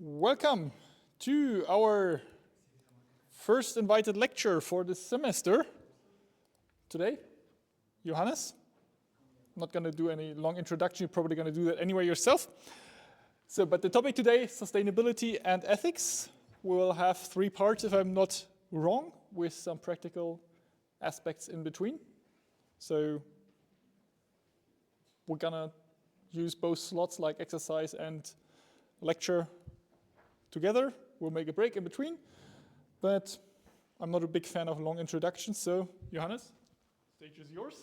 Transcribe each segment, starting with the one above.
Welcome to our first invited lecture for this semester. Today, Johannes. I'm not going to do any long introduction, you're probably going to do that anyway yourself. But the topic today, sustainability and ethics. We will have 3 parts, if I'm not wrong, with some practical aspects in between. So we're going to use both slots like exercise and lecture together. We'll make a break in between, but I'm not a big fan of long introductions, so Johannes, stage is yours.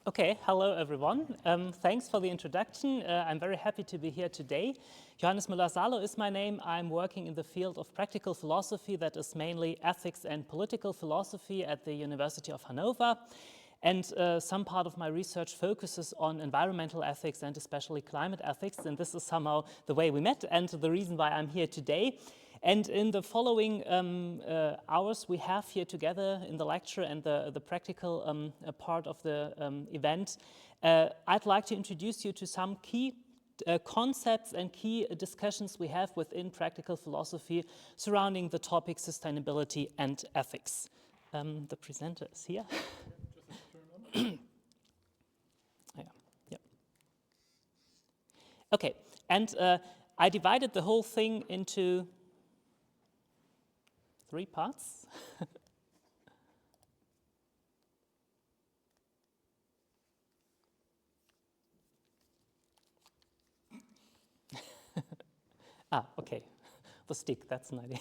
Okay, hello everyone. Thanks for the introduction. I'm very happy to be here today. Johannes Müller-Salo is my name. I'm working in the field of practical philosophy, that is mainly ethics and political philosophy at the University of Hanover. And some part of my research focuses on environmental ethics and especially climate ethics. And this is somehow the way we met and the reason why I'm here today. And in the following hours we have here together in the lecture and the practical part of the event, I'd like to introduce you to some key concepts and key discussions we have within practical philosophy surrounding the topic sustainability and ethics. The presenter is here. Yeah. Okay, and I divided the whole thing into 3 parts. Okay, the stick, that's an idea.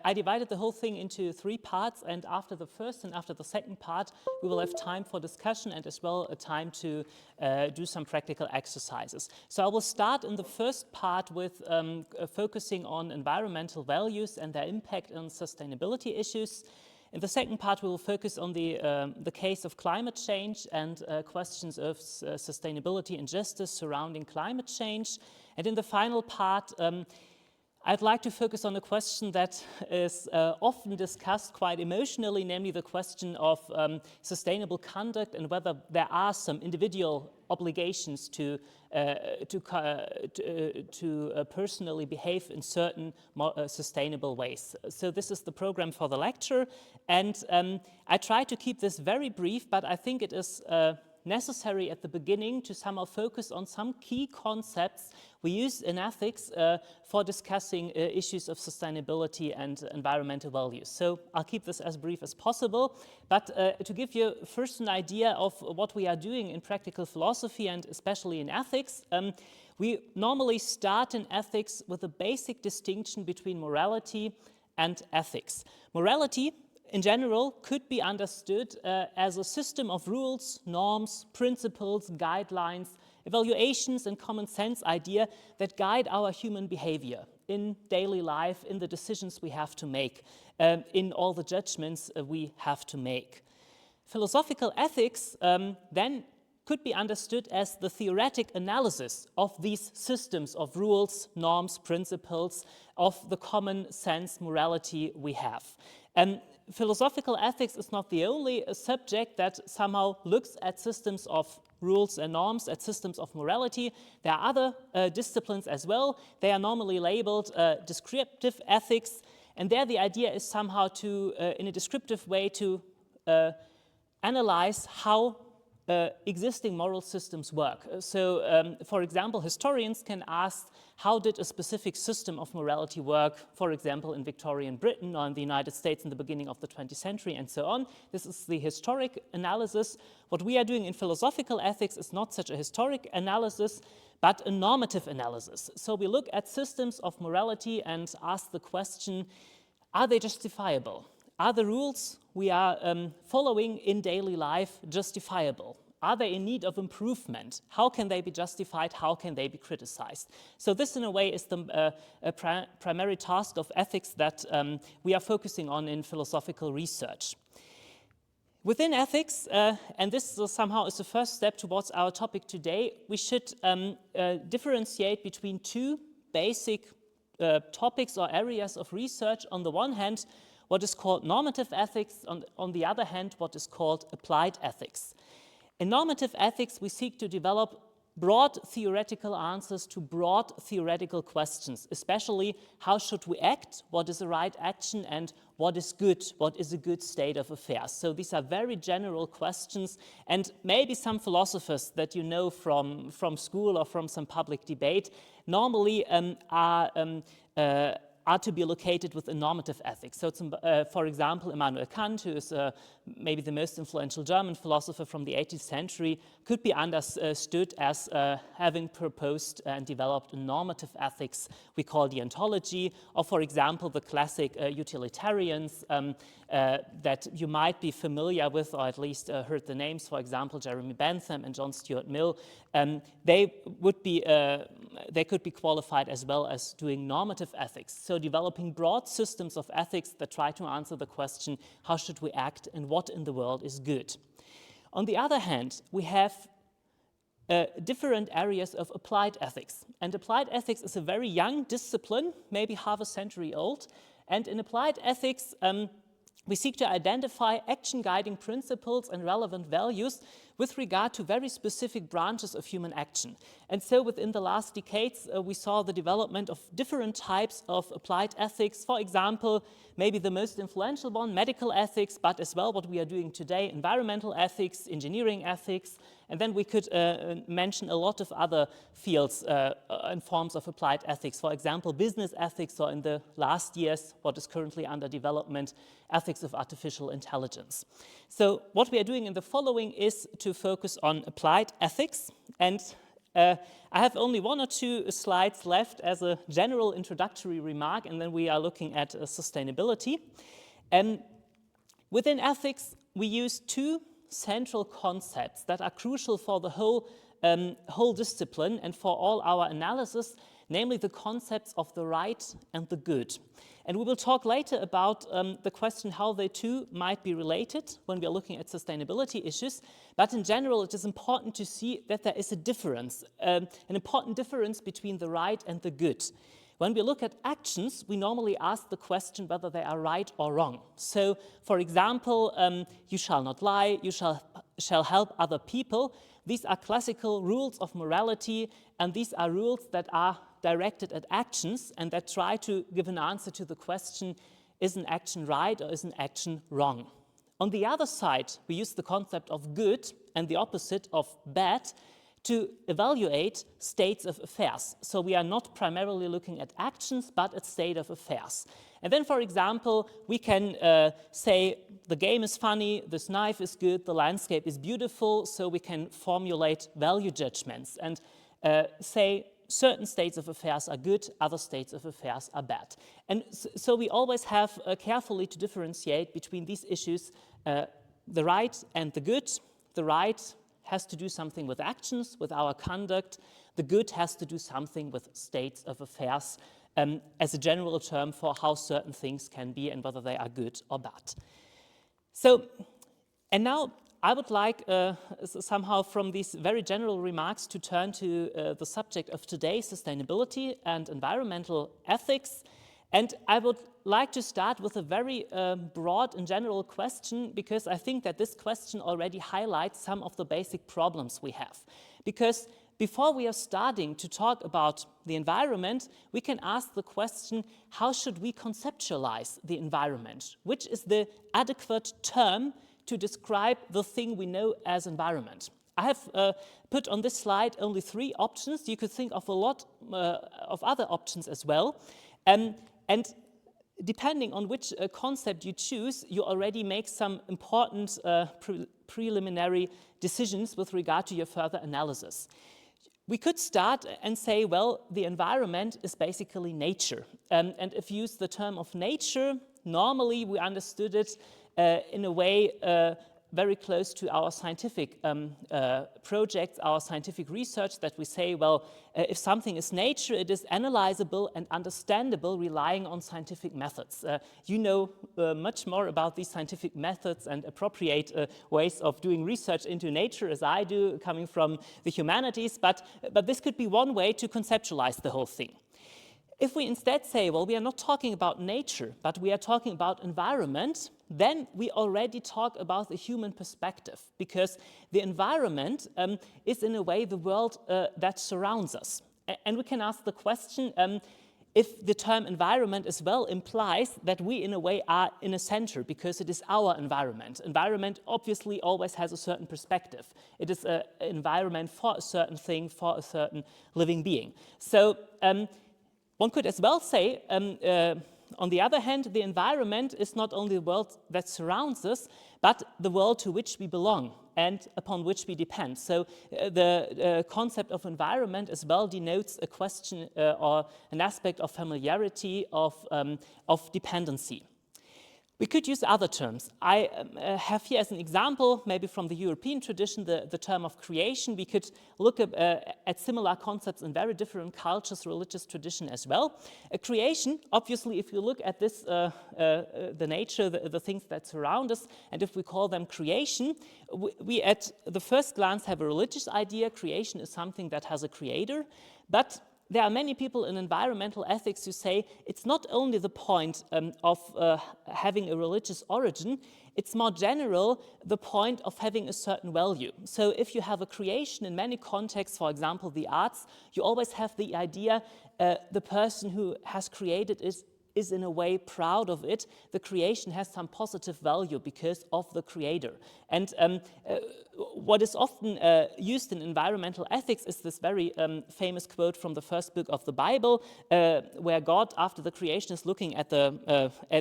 I divided the whole thing into 3 parts, and after the first and after the second part, we will have time for discussion and as well a time to do some practical exercises. So I will start in the first part with focusing on environmental values and their impact on sustainability issues. In the second part, we will focus on the case of climate change and questions of sustainability and justice surrounding climate change. And in the final part, I'd like to focus on a question that is often discussed quite emotionally, namely the question of sustainable conduct and whether there are some individual obligations to personally behave in certain sustainable ways. So this is the program for the lecture, and I try to keep this very brief, but I think it is necessary at the beginning to somehow focus on some key concepts we use in ethics for discussing issues of sustainability and environmental values. So I'll keep this as brief as possible, but to give you first an idea of what we are doing in practical philosophy and especially in ethics, we normally start in ethics with a basic distinction between morality and ethics. Morality in general could be understood as a system of rules, norms, principles, guidelines, evaluations and common sense idea that guide our human behavior in daily life, in the decisions we have to make, in all the judgments we have to make. Philosophical ethics then could be understood as the theoretic analysis of these systems of rules, norms, principles, of the common sense morality we have. Philosophical ethics is not the only subject that somehow looks at systems of rules and norms, at systems of morality. There are other disciplines as well. They are normally labeled descriptive ethics, and there the idea is somehow to, in a descriptive way, to analyze how existing moral systems work. So, for example, historians can ask, how did a specific system of morality work, for example, in Victorian Britain or in the United States in the beginning of the 20th century and so on. This is the historic analysis. What we are doing in philosophical ethics is not such a historic analysis, but a normative analysis. So we look at systems of morality and ask the question, are they justifiable? Are the rules we are following in daily life justifiable? Are they in need of improvement? How can they be justified? How can they be criticized? So this, in a way, is the primary task of ethics that we are focusing on in philosophical research. Within ethics, and this somehow is the first step towards our topic today, we should differentiate between 2 basic topics or areas of research. On the one hand, what is called normative ethics, on the other hand, what is called applied ethics. In normative ethics, we seek to develop broad theoretical answers to broad theoretical questions, especially how should we act, what is the right action, and what is good, what is a good state of affairs. So these are very general questions, and maybe some philosophers that you know from school or from some public debate normally are to be located within normative ethics. So, for example, Immanuel Kant, who is maybe the most influential German philosopher from the 18th century, could be understood as having proposed and developed a normative ethics we call deontology, or, for example, the classic utilitarians that you might be familiar with, or at least heard the names, for example, Jeremy Bentham and John Stuart Mill. They could be qualified as well as doing normative ethics, so developing broad systems of ethics that try to answer the question, how should we act and what in the world is good? On the other hand, we have different areas of applied ethics. And applied ethics is a very young discipline, maybe half a century old. And in applied ethics, we seek to identify action-guiding principles and relevant values with regard to very specific branches of human action. And so within the last decades, we saw the development of different types of applied ethics. For example, maybe the most influential one, medical ethics, but as well what we are doing today, environmental ethics, engineering ethics, and then we could mention a lot of other fields and forms of applied ethics. For example, business ethics, or in the last years, what is currently under development, ethics of artificial intelligence. So what we are doing in the following is to focus on applied ethics. And I have only one or two slides left as a general introductory remark, and then we are looking at sustainability. Within ethics, we use two central concepts that are crucial for the whole discipline and for all our analysis, namely the concepts of the right and the good. And we will talk later about the question how they two might be related when we are looking at sustainability issues. But in general, it is important to see that there is a difference, an important difference between the right and the good. When we look at actions, we normally ask the question whether they are right or wrong. So, for example, you shall not lie, you shall help other people. These are classical rules of morality, and these are rules that are directed at actions and that try to give an answer to the question, is an action right or is an action wrong? On the other side, we use the concept of good and the opposite of bad to evaluate states of affairs. So we are not primarily looking at actions, but at state of affairs. And then, for example, we can say the game is funny, this knife is good, the landscape is beautiful, so we can formulate value judgments and say certain states of affairs are good, other states of affairs are bad. And so we always have carefully to differentiate between these issues, the right and the good. The right has to do something with actions, with our conduct. The good has to do something with states of affairs as a general term for how certain things can be and whether they are good or bad. So, and now I would like somehow from these very general remarks to turn to the subject of today, sustainability and environmental ethics. And I would like to start with a very broad and general question, because I think that this question already highlights some of the basic problems we have. Because before we are starting to talk about the environment, we can ask the question, how should we conceptualize the environment? Which is the adequate term to describe the thing we know as environment? I have put on this slide only 3 options. You could think of a lot of other options as well. And depending on which concept you choose, you already make some important preliminary decisions with regard to your further analysis. We could start and say, well, the environment is basically nature. And if you use the term of nature, normally we understood it in a way very close to our scientific projects, our scientific research, that we say, well, if something is nature, it is analyzable and understandable relying on scientific methods. You know much more about these scientific methods and appropriate ways of doing research into nature as I do, coming from the humanities, but this could be one way to conceptualize the whole thing. If we instead say, well, we are not talking about nature, but we are talking about environment, then we already talk about the human perspective, because the environment is in a way the world that surrounds us. And we can ask the question, if the term environment as well implies that we in a way are in a center because it is our environment. Environment obviously always has a certain perspective. It is an environment for a certain thing, for a certain living being. So one could as well say, on the other hand, the environment is not only the world that surrounds us, but the world to which we belong and upon which we depend. So the concept of environment as well denotes a question or an aspect of familiarity, of dependency. We could use other terms. I have here as an example, maybe from the European tradition, the term of creation. We could look at similar concepts in very different cultures, religious tradition as well. Creation, obviously, if you look at this, the nature, the things that surround us, and if we call them creation, we at the first glance have a religious idea. Creation is something that has a creator, but there are many people in environmental ethics who say it's not only the point of having a religious origin, it's more general the point of having a certain value. So if you have a creation in many contexts, for example, the arts, you always have the idea the person who has created is in a way proud of it. The creation has some positive value because of the creator. And what is often used in environmental ethics is this very famous quote from the first book of the Bible, where God, after the creation, is looking at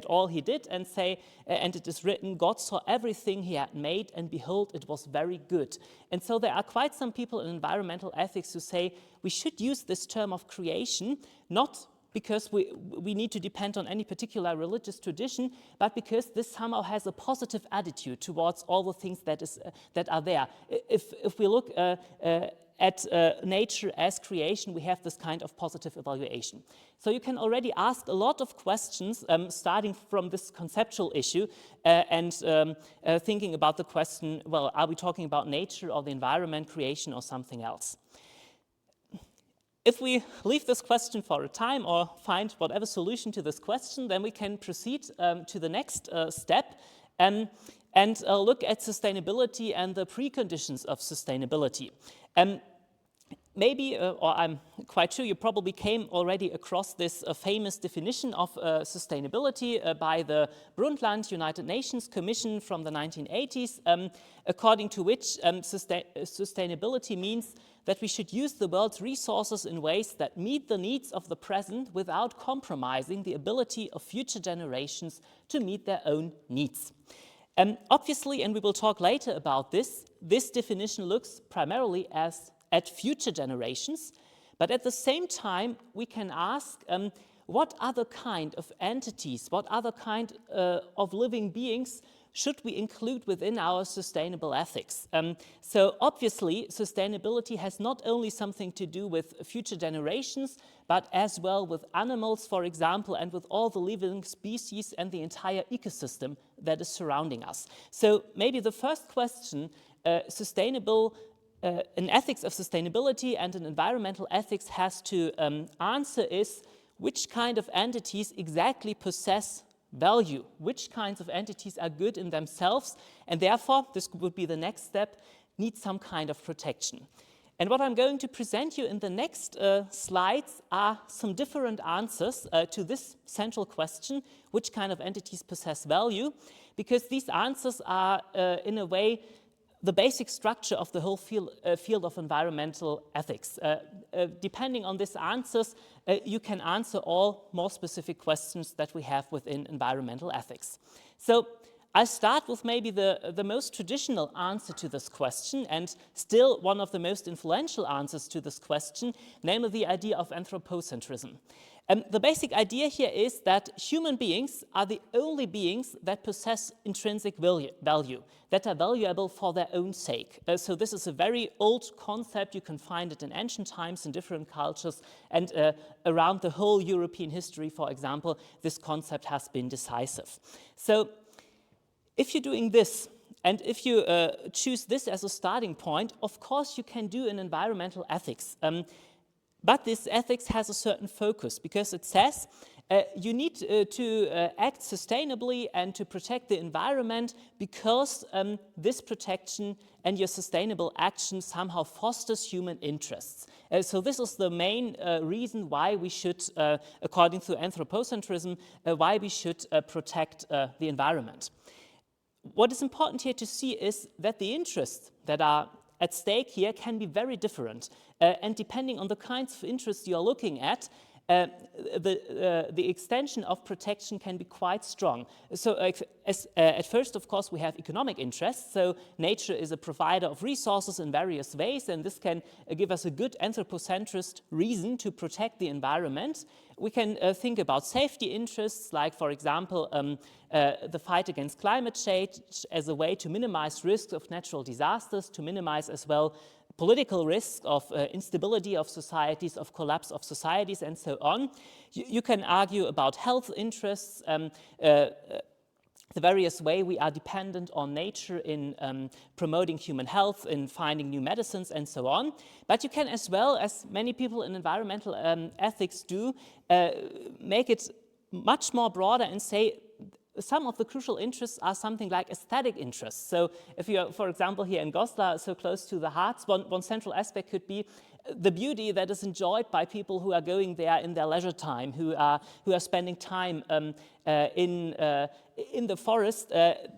all he did and say, and it is written, God saw everything he had made, and behold, it was very good. And so there are quite some people in environmental ethics who say we should use this term of creation, not because we need to depend on any particular religious tradition, but because this somehow has a positive attitude towards all the things that are there. If we look at nature as creation, we have this kind of positive evaluation. So you can already ask a lot of questions starting from this conceptual issue and thinking about the question, well, are we talking about nature or the environment, creation, or something else? If we leave this question for a time or find whatever solution to this question, then we can proceed to the next step and look at sustainability and the preconditions of sustainability. Maybe, or I'm quite sure you probably came already across this famous definition of sustainability by the Brundtland United Nations Commission from the 1980s, according to which sustainability means that we should use the world's resources in ways that meet the needs of the present without compromising the ability of future generations to meet their own needs. Obviously, and we will talk later about this definition looks primarily at future generations, but at the same time, we can ask what other kind of entities, what other kind of living beings should we include within our sustainable ethics? So obviously, sustainability has not only something to do with future generations, but as well with animals, for example, and with all the living species and the entire ecosystem that is surrounding us. So maybe the first question, an ethics of sustainability and an environmental ethics has to answer is which kind of entities exactly possess value, which kinds of entities are good in themselves, and therefore, this would be the next step, need some kind of protection. And what I'm going to present you in the next slides are some different answers to this central question, which kind of entities possess value, because these answers are, in a way, the basic structure of the whole field of environmental ethics. Depending on these answers, you can answer all more specific questions that we have within environmental ethics. So I'll start with maybe the most traditional answer to this question, and still one of the most influential answers to this question, namely the idea of anthropocentrism. The basic idea here is that human beings are the only beings that possess intrinsic value, that are valuable for their own sake. So this is a very old concept. You can find it in ancient times in different cultures, and around the whole European history, for example, this concept has been decisive. So if you're doing this, and if you choose this as a starting point, of course you can do an environmental ethics. But this ethics has a certain focus because it says you need to act sustainably and to protect the environment because this protection and your sustainable action somehow fosters human interests. So this is the main reason why we should, according to anthropocentrism, why we should protect the environment. What is important here to see is that the interests that are at stake here can be very different. And depending on the kinds of interests you are looking at, the extension of protection can be quite strong. So at first, of course, we have economic interests. So nature is a provider of resources in various ways, and this can give us a good anthropocentrist reason to protect the environment. We can think about safety interests, like, for example, the fight against climate change as a way to minimize risks of natural disasters, to minimize as well political risk of instability of societies, of collapse of societies, and so on. You can argue about health interests, the various way we are dependent on nature in promoting human health, in finding new medicines, and so on. But you can as well, as many people in environmental ethics do, make it much more broader and say some of the crucial interests are something like aesthetic interests. So if you're, for example, here in Clausthal, so close to the Harz, one central aspect could be the beauty that is enjoyed by people who are going there in their leisure time, who are spending time in the forest.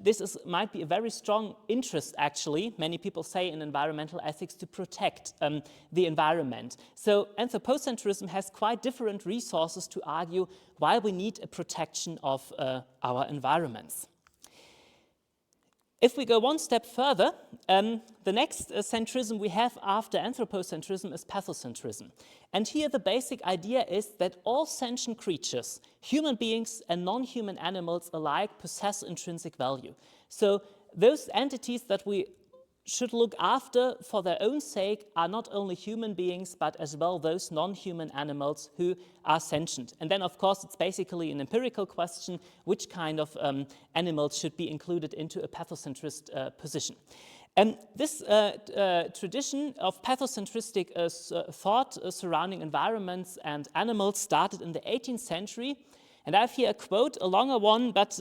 This might be a very strong interest, actually, many people say in environmental ethics, to protect the environment. So anthropocentrism has quite different resources to argue why we need a protection of our environments. If we go one step further, the next centrism we have after anthropocentrism is pathocentrism. And here the basic idea is that all sentient creatures, human beings and non-human animals alike, possess intrinsic value. So those entities that we should look after for their own sake are not only human beings, but as well those non-human animals who are sentient. And then, of course, it's basically an empirical question, which kind of animals should be included into a pathocentrist position. And this tradition of pathocentristic thought surrounding environments and animals started in the 18th century. And I have here a quote, a longer one, but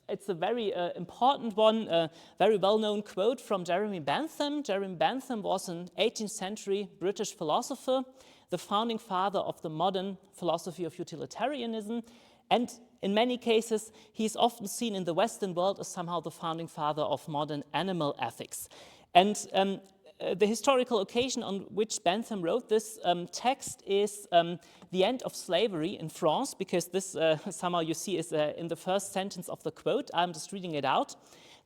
it's a very important one, a very well-known quote from Jeremy Bentham. Jeremy Bentham was an 18th century British philosopher, the founding father of the modern philosophy of utilitarianism. And in many cases, he's often seen in the Western world as somehow the founding father of modern animal ethics. And the historical occasion on which Bentham wrote this text is the end of slavery in France, because this somehow you see is in the first sentence of the quote. I'm just reading it out.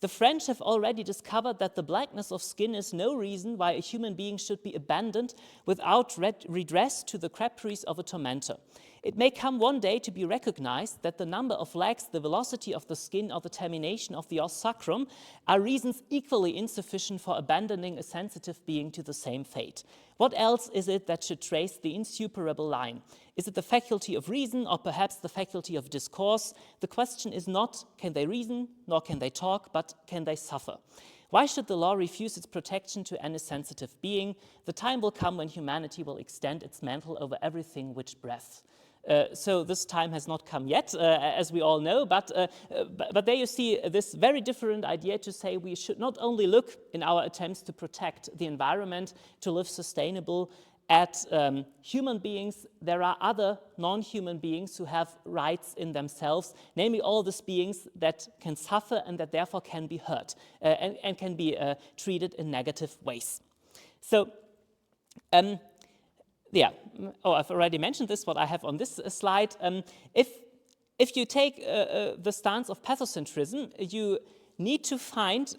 The French have already discovered that the blackness of skin is no reason why a human being should be abandoned without redress to the caprice of a tormentor. It may come one day to be recognized that the number of legs, the velocity of the skin, or the termination of the os sacrum are reasons equally insufficient for abandoning a sensitive being to the same fate. What else is it that should trace the insuperable line? Is it the faculty of reason, or perhaps the faculty of discourse? The question is not, can they reason, nor can they talk, but can they suffer? Why should the law refuse its protection to any sensitive being? The time will come when humanity will extend its mantle over everything which breathes. So this time has not come yet, as we all know, but there you see this very different idea to say we should not only look in our attempts to protect the environment, to live sustainable at human beings. There are other non-human beings who have rights in themselves, namely all these beings that can suffer and that therefore can be hurt and can be treated in negative ways. So, yeah, I've already mentioned this, what I have on this slide. If you take the stance of pathocentrism, you need to find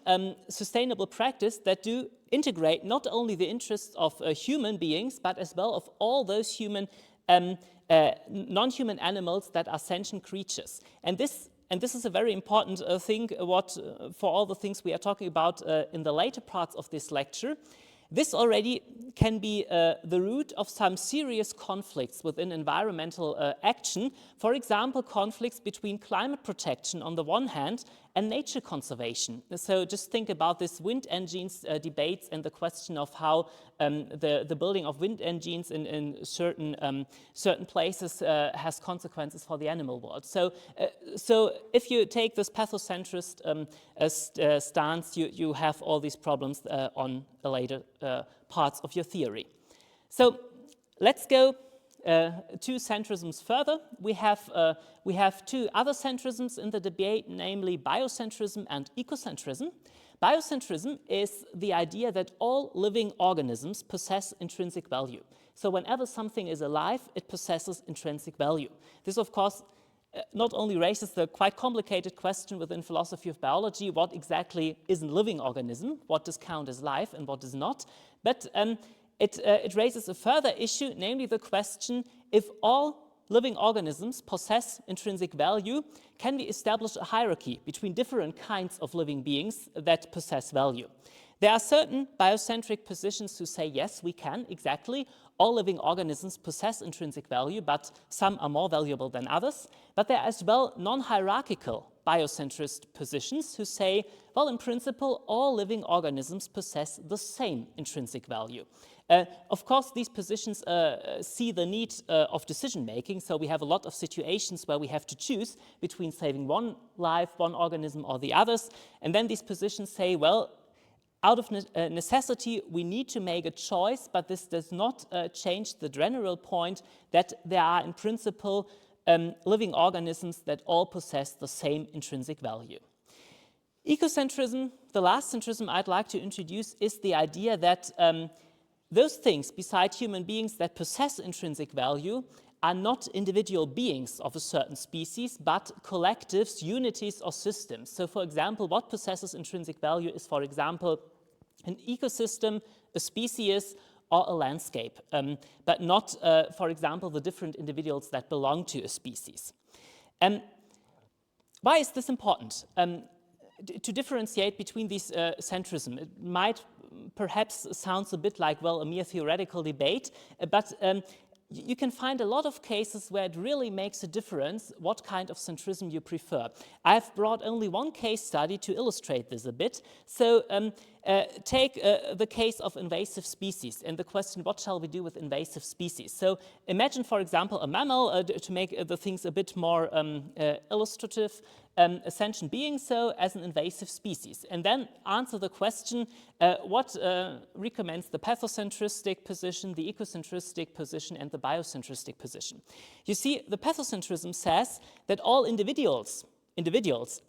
sustainable practice that do integrate not only the interests of human beings, but as well of all those human, non-human animals that are sentient creatures. And this is a very important thing for all the things we are talking about in the later parts of this lecture. This already can be the root of some serious conflicts within environmental action. For example, conflicts between climate protection on the one hand and nature conservation. So just think about this wind engines debates and the question of how the building of wind engines in certain places has consequences for the animal world. So if you take this pathocentrist stance, you have all these problems on the later parts of your theory. So let's go 2 centrisms further. We have 2 other centrisms in the debate, namely biocentrism and ecocentrism. Biocentrism is the idea that all living organisms possess intrinsic value. So whenever something is alive, it possesses intrinsic value. This, of course, not only raises the quite complicated question within philosophy of biology, what exactly is a living organism, what does count as life and what does not, but it raises a further issue, namely the question, if all living organisms possess intrinsic value, can we establish a hierarchy between different kinds of living beings that possess value? There are certain biocentric positions who say, yes, we can, exactly. All living organisms possess intrinsic value, but some are more valuable than others. But there are as well non-hierarchical biocentrist positions who say, well, in principle, all living organisms possess the same intrinsic value. Of course, these positions see the need of decision-making, so we have a lot of situations where we have to choose between saving one life, one organism, or the others, and then these positions say, well, out of necessity, we need to make a choice, but this does not change the general point that there are, in principle, living organisms that all possess the same intrinsic value. Ecocentrism, the last centrism I'd like to introduce, is the idea that those things beside human beings that possess intrinsic value are not individual beings of a certain species, but collectives, unities, or systems. So, for example, what possesses intrinsic value is, for example, an ecosystem, a species, or a landscape, but not, for example, the different individuals that belong to a species. Why is this important? To differentiate between these centrism, it might perhaps sounds a bit like, well, a mere theoretical debate, but you can find a lot of cases where it really makes a difference what kind of centrism you prefer. I've brought only one case study to illustrate this a bit. So take the case of invasive species and the question, what shall we do with invasive species? So imagine, for example, a mammal, to make the things a bit more illustrative, a sentient being, so as an invasive species, and then answer the question, what recommends the pathocentristic position, the ecocentristic position, and the biocentristic position. You see, the pathocentrism says that all individuals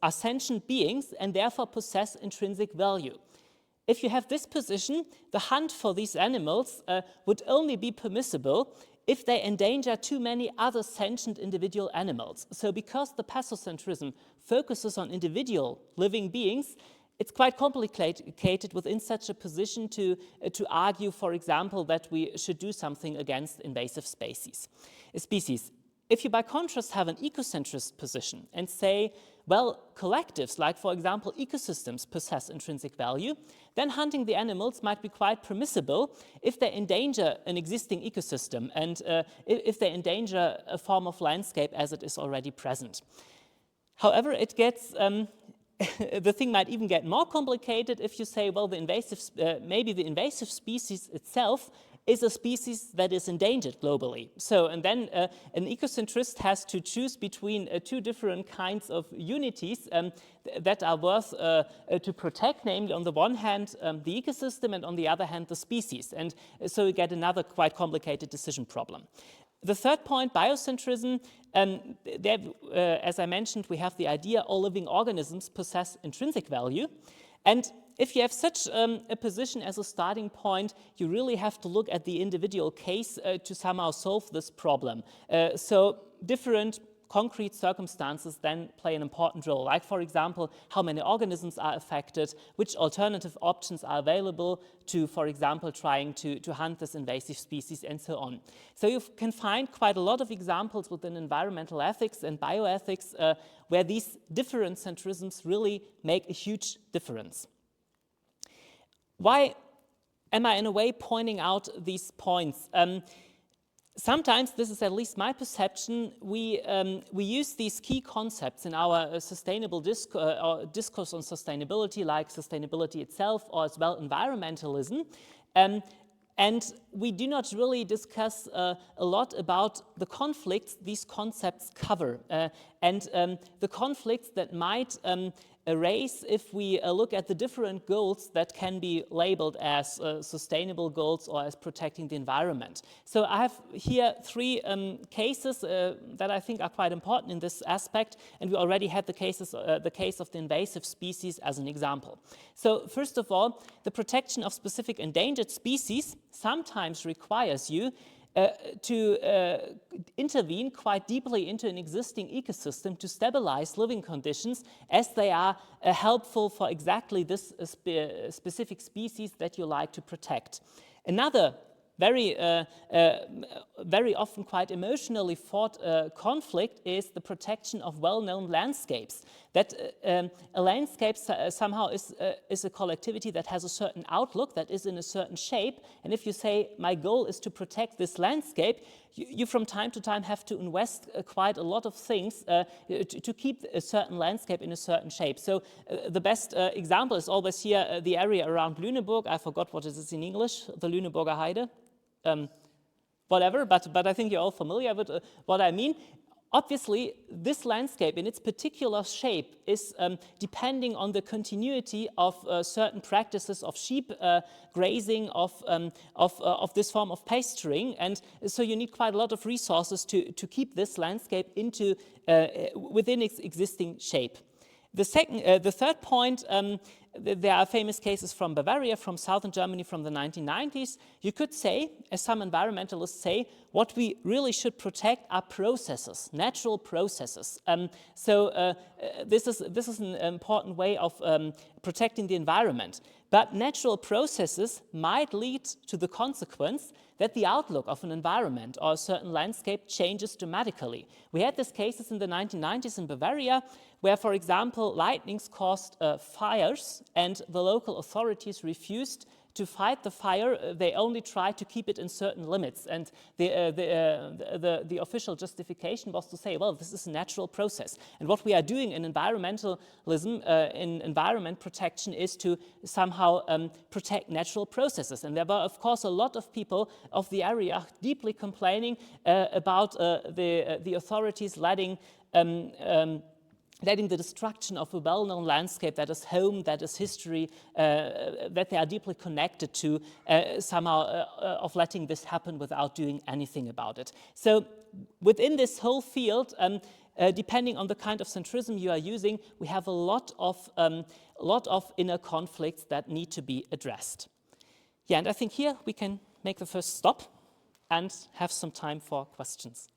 are sentient beings and therefore possess intrinsic value. If you have this position, the hunt for these animals would only be permissible if they endanger too many other sentient individual animals. So because the pathocentrism focuses on individual living beings, it's quite complicated within such a position to argue, for example, that we should do something against invasive species. If you, by contrast, have an ecocentrist position and say, well, collectives, like, for example, ecosystems, possess intrinsic value, then hunting the animals might be quite permissible if they endanger an existing ecosystem and if they endanger a form of landscape as it is already present. However, it gets the thing might even get more complicated if you say, well, maybe the invasive species itself is a species that is endangered globally. So, and then an ecocentrist has to choose between two different kinds of unities that are worth to protect, namely on the one hand the ecosystem and on the other hand the species. And so you get another quite complicated decision problem. The third point, biocentrism, as I mentioned, we have the idea all living organisms possess intrinsic value. And if you have such a position as a starting point, you really have to look at the individual case to somehow solve this problem. So different concrete circumstances then play an important role, like, for example, how many organisms are affected, which alternative options are available to, for example, trying to hunt this invasive species, and so on. So you can find quite a lot of examples within environmental ethics and bioethics where these different centrisms really make a huge difference. Why am I in a way pointing out these points? sometimes, this is at least my perception, we use these key concepts in our sustainable discourse on sustainability, like sustainability itself, or as well environmentalism. And we do not really discuss a lot about the conflicts these concepts cover, and the conflicts that might arise if we look at the different goals that can be labeled as sustainable goals or as protecting the environment. So I have here three cases that I think are quite important in this aspect, and we already had the case of the invasive species as an example. So first of all, the protection of specific endangered species sometimes requires you to intervene quite deeply into an existing ecosystem to stabilize living conditions as they are helpful for exactly this specific species that you like to protect. Another very often quite emotionally fought conflict is the protection of well-known landscapes. That a landscape somehow is a collectivity that has a certain outlook, that is in a certain shape, and if you say, my goal is to protect this landscape, you from time to time have to invest quite a lot of things to keep a certain landscape in a certain shape. So the best example is always here the area around Lüneburg. I forgot what it is in English, the Lüneburger Heide. Whatever, but I think you're all familiar with what I mean. Obviously, this landscape in its particular shape is depending on the continuity of certain practices of sheep grazing, of this form of pasturing, and so you need quite a lot of resources to keep this landscape within its existing shape. The third point, there are famous cases from Bavaria, from southern Germany from the 1990s. You could say, as some environmentalists say, what we really should protect are processes, natural processes. This is an important way of protecting the environment. But natural processes might lead to the consequence that the outlook of an environment or a certain landscape changes dramatically. We had these cases in the 1990s in Bavaria, where, for example, lightnings caused fires, and the local authorities refused to fight the fire. They only tried to keep it in certain limits, and the official justification was to say, well, this is a natural process, and what we are doing in environmentalism, in environment protection, is to somehow protect natural processes. And there were, of course, a lot of people of the area deeply complaining about the authorities letting the destruction of a well-known landscape that is home, that is history, that they are deeply connected to, somehow of letting this happen without doing anything about it. So within this whole field, depending on the kind of centrism you are using, we have a lot of inner conflicts that need to be addressed. Yeah, and I think here we can make the first stop and have some time for questions.